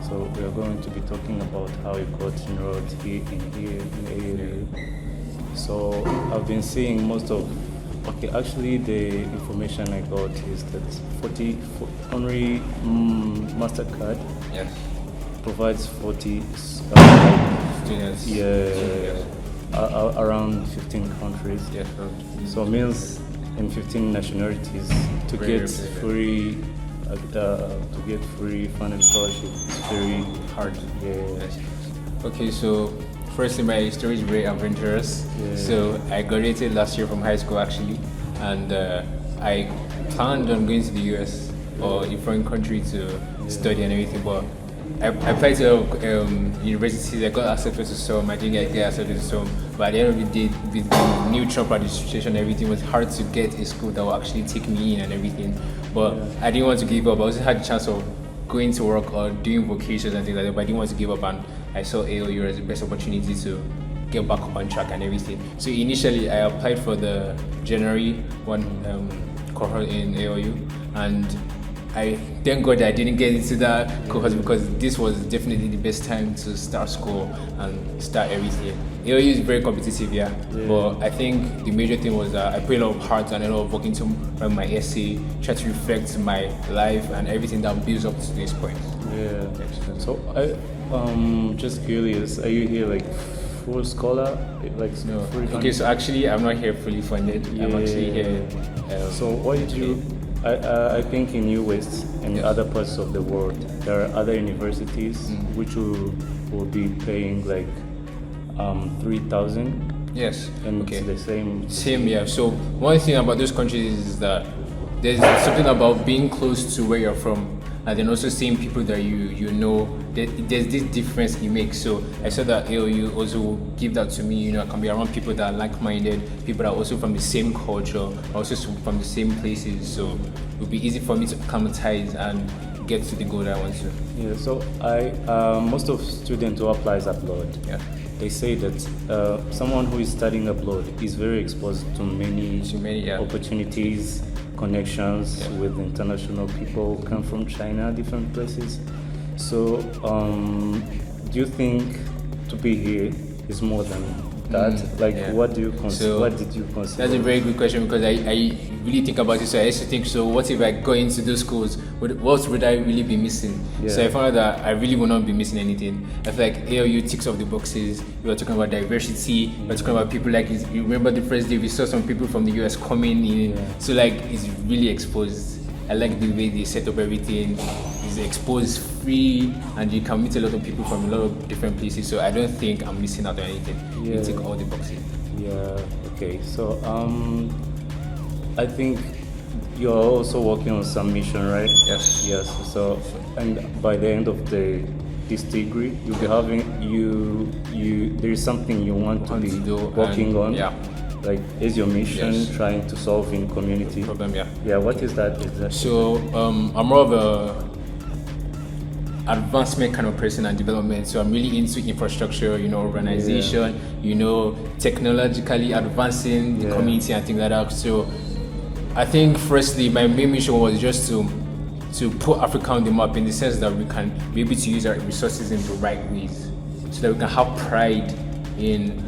So we are going to be talking about how you got enrolled here in AAU. So I've been seeing most of, okay, actually the information I got is that 40 only MasterCard Yes. provides 40 Students. around 15 countries. Yes. So it means in 15 nationalities to Very get representative. free funding scholarship is very hard. Yeah. Yes. Okay, so firstly, my story is very adventurous. Yeah. So I graduated last year from high school actually, and I planned on going to the US or a foreign country to study and everything, but I applied to universities. I got accepted to some. I didn't get accepted to some. But at the end of the day, with the new Trump administration, everything was hard to get a school that will actually take me in and everything. But I didn't want to give up. I also had the chance of going to work or doing vocations and things like that. But I didn't want to give up, and I saw AOU as the best opportunity to get back on track and everything. So initially, I applied for the January one cohort in AOU, and I thank God I didn't get into that cohort because this was definitely the best time to start school and start everything. AOU is very competitive, but I think the major thing was that I put a lot of heart and a lot of work into my essay, try to reflect my life and everything that builds up to this point. Yeah. So just curious, are you here like full scholar, like No. fully Okay, funded? so actually I'm not here fully funded. I'm actually here. So what did you? I think in US and Yes. other parts of the world, there are other universities which will be paying like 3,000, Yes. and Okay. it's the same. Same, yeah. So one thing about those countries is that there's something about being close to where you're from, and then also seeing people that you know. There's this difference it makes. So I saw that AOU also give that to me. You know, I can be around people that are like-minded, people that are also from the same culture, also from the same places. So it would be easy for me to acclimatize and get to the goal that I want to. Yeah. So most of students who applies abroad, Yeah. they say that someone who is studying abroad is very exposed to many, To many, yeah. opportunities, connections with international people, come from China, different places. So, do you think to be here is more than that? yeah. What do you So, what did you consider? That's a very good question because I really think about it. So I used to think, so what if I go into those schools? What would I really be missing? Yeah. So I found out that I really would not be missing anything. I feel like AOU ticks off the boxes. We were talking about diversity. We were talking about people like, you remember the first day we saw some people from the US coming in. Yeah. So like it's really exposed. I like the way they set up everything. It's exposed, free, and you can meet a lot of people from a lot of different places. So I don't think I'm missing out on anything. You Yeah. tick all the boxes. Yeah. Okay. So, I think you're also working on some mission, right? Yes. Yes. So, and by the end of this degree, you'll be having there is something you want to Want be to do, working and- on. yeah. Like, is your mission Yes. trying to solve in community? Problem, yeah. Yeah. What is that exactly? So I'm more of a advancement kind of person and development. So I'm really into infrastructure, you know, urbanization, you know, technologically advancing the Yeah. community and things like that. So I think firstly my main mission was just to put Africa on the map in the sense that we can be able to use our resources in the right ways, so that we can have pride in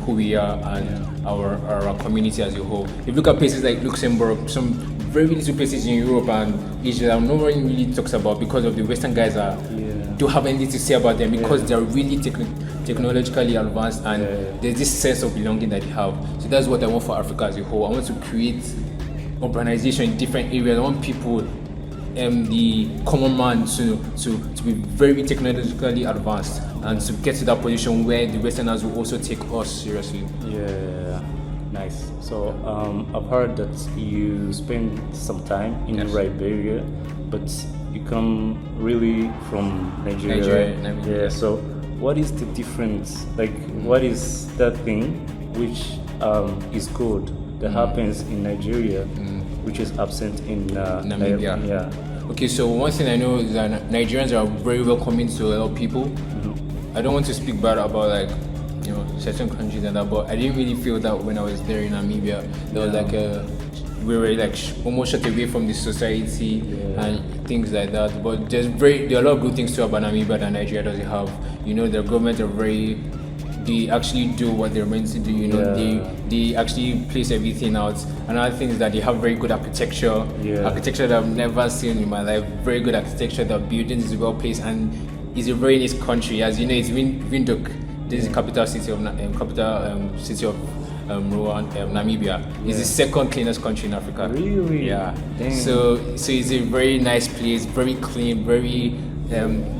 who we are and our community as a whole. If you look at places like Luxembourg, some very little places in Europe and Asia that no one really talks about because of the Western guys are don't have anything to say about them because they're really technologically advanced and there's this sense of belonging that they have. So that's what I want for Africa as a whole. I want to create urbanization in different areas. I want people, the common man, to be very technologically advanced and to get to that position where the Westerners will also take us seriously. Yeah, nice. So I've heard that you spend some time in Yes. Liberia, but you come really from Nigeria. Nigeria, Right? Nigeria. Yeah. So what is the difference? Like, what is that thing which is good that happens in Nigeria, which is absent in Namibia. Yeah. Okay, so one thing I know is that Nigerians are very welcoming to a lot of people. I don't want to speak bad about like, you know, certain countries and that, but I didn't really feel that when I was there in Namibia. There was like a we were like almost shut away from the society and things like that. But there are a lot of good things too about Namibia that Nigeria doesn't have. You know, the government are they actually do what they're meant to do. You know, they actually place everything out. Another thing is that they have very good architecture. Architecture that I've never seen in my life. Very good architecture. The buildings is well placed and it's a very nice country. As you know, it's Windhoek. This is the capital city of Namibia. It's the second cleanest country in Africa. Really? Yeah. Dang. So it's a very nice place, very clean, very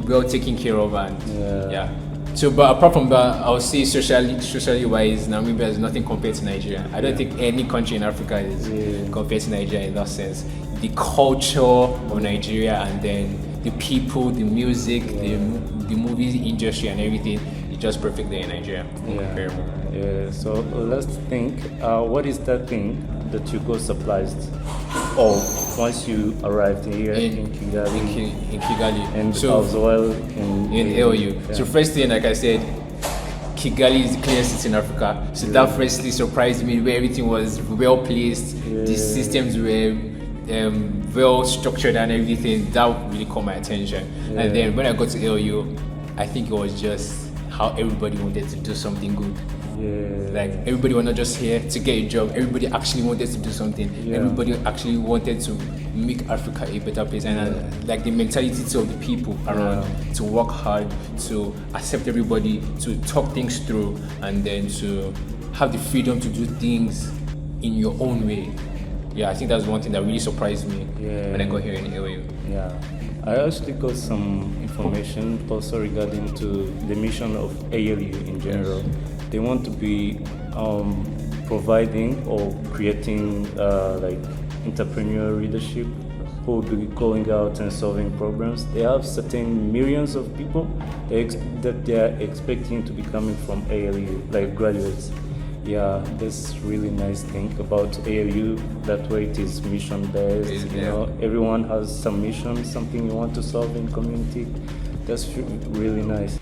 well taken care of, and yeah. So, but apart from that, I would say socially wise, Namibia is nothing compared to Nigeria. I don't think any country in Africa is compared to Nigeria in that sense. The culture of Nigeria, and then the people, the music, the movies industry, and everything. Just perfect there in Nigeria. Yeah. So let's think. What is that thing that you got surprised of once you arrived here in Kigali? In Kigali, and so as well in AOU. Yeah. So first thing, like I said, Kigali is the cleanest city in Africa. So that firstly surprised me, where everything was well placed. The systems were well structured and everything. That really caught my attention. And then when I got to AOU, I think it was just how everybody wanted to do something good. Like everybody was not just here to get a job. Everybody actually wanted to do something. Everybody actually wanted to make Africa a better place, and like the mentality of the people around to work hard, to accept everybody, to talk things through, and then to have the freedom to do things in your own way. Yeah, I think that's one thing that really surprised me when I got here in AOU. Yeah. I actually got some information also regarding to the mission of ALU in general. They want to be providing or creating like entrepreneurial leadership who will be going out and solving problems. They have certain millions of people that they are expecting to be coming from ALU, like graduates. Yeah, that's really nice thing about ALU. That way it is mission based. You know, everyone has some mission, something you want to solve in community. That's really nice.